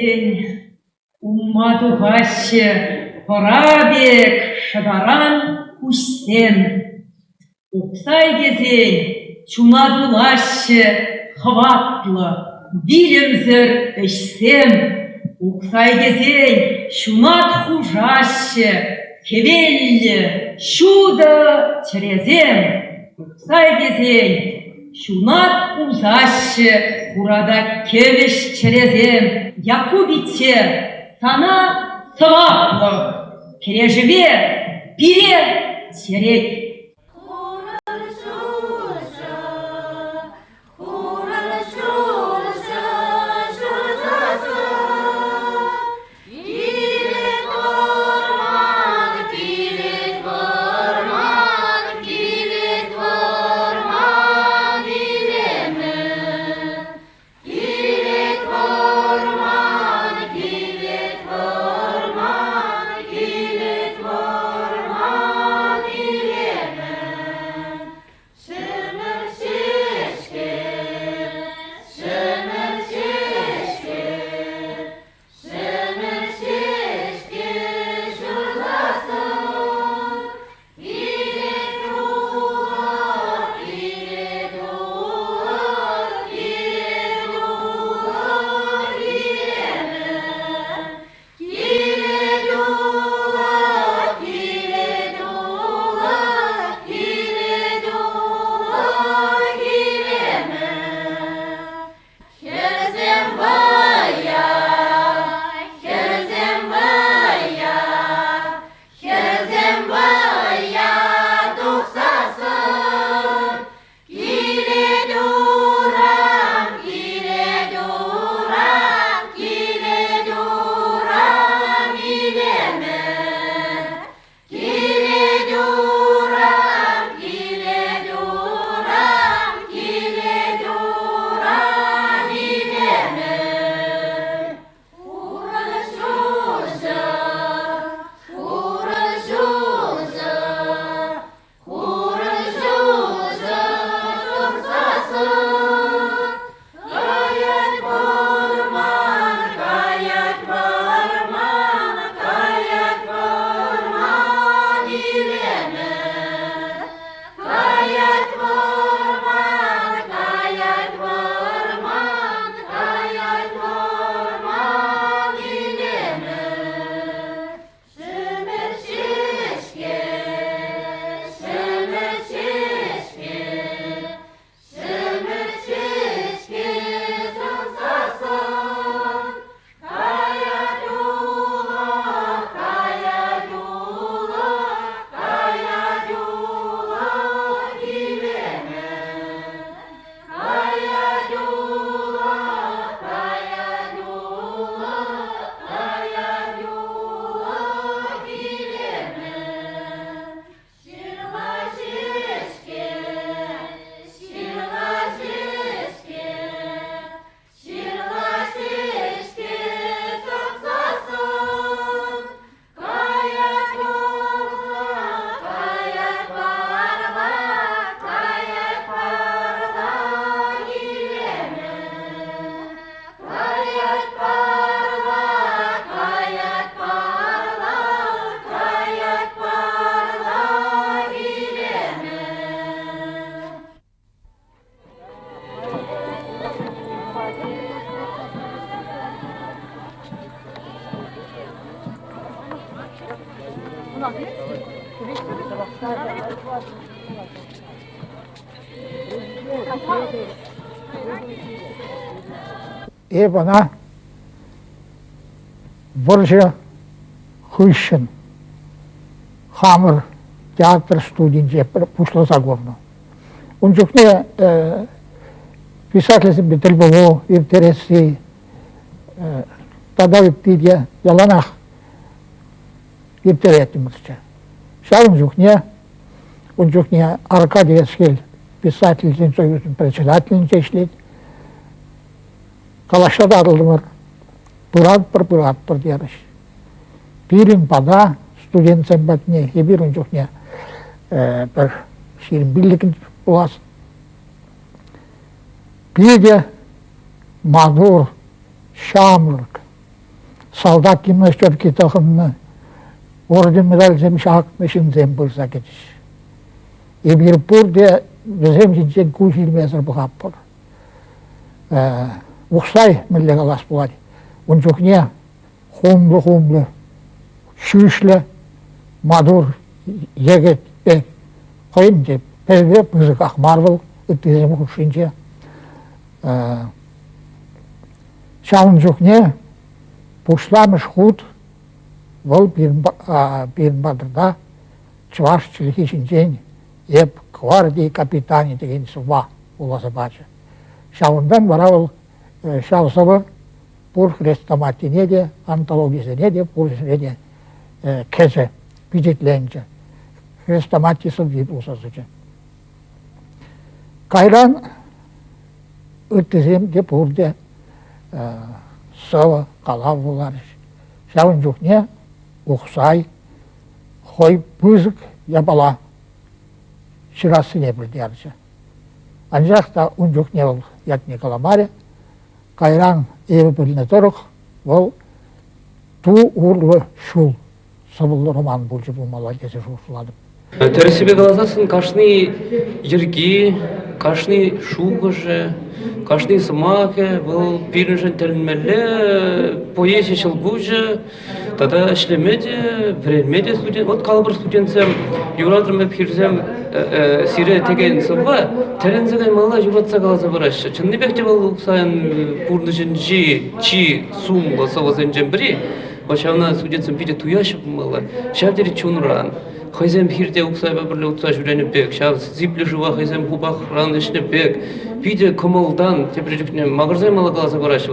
кезень, уммату хаще, порабек, шадаран кустен. Упсай кезень, чумадулаще, хватлы, билемзір ішсем. Упсай кезень, шунат хужаще, кевеллі, шуда черезем. Упсай кезень, шунат узаще, burada keviş çerezem, Якубите, сана сваплы, кережеве, пире, терек. Вона Боржа Хыщин, Хамыр, театр студенте пушло заглавно. Он жукне писательство бительбово, интересы, тогда виптидия, яланах виптеретимырча. Шарым жукне, он жукне Аркадий Эскель, писательный союзный председатель ишлет. Калашада адылдымыр, пырат пыр деріш. Бірін бада студент сәмбәтіне, бірін жоқне бір шерін бірлігін боласын. Бірде мағдур, шамлық, солдат гимнастерки тахымны орден медаль зем шак мешин зем болса кетиш. И бир пурде зем жинчен кушилмесер бухаппыр. Уксай милле галас булар. Унчукне хумлы, шүшле, мадур, егет, қойын деп, пәлбе бұзық ақмар бұл, үттізім құшынче. Шауын жүкне, бұшламыш худ, бұл бірін бадырда, чываш чіліхи шынчен, еп гвардии капитани деген сұба оласы бачы. Шауындан бара ол шаусыбы, бұл хрестоматине де, антологизіне де, бұл жіне де кеже, бюджетленче. Хрестоматисі дейді ұсасычы. Кайран үттізем деп ұрде сывы, қала болар. Шауын жүкне ұқсай, қой бұзық ябала шырасы не білді ярчы. Анжақта ұн жүкне ол ятне каламаре, Кайран эві біліне тұрық, ол ту ұрлы шул. Сабылы роман болжы болмала кесі шушыладым. Тересібе қаласасын қашны ерге, қашны шуғыжы, қашны сымағы, бұл біріншін тәрінмелі, поэзия шылғыжы, тада ішлемеде, вренмеде студент, вот қалбыр студентсем, юрадырым әпхерзем, сире tegen sıva terenzegen mala juratsa kalasa baraş. Çınni bekte bal uksayan purnışın çi sum lasa vazenjem biri. Başavna studentsim pide tuyaş mala. Şavderi çunran. Hayzem hirde uksay babırlı utsa jüreni bek. Şav zipli juva hayzem hubak ran işne bek. Pide komaldan teprecikne magarzay mala kalasa baraş.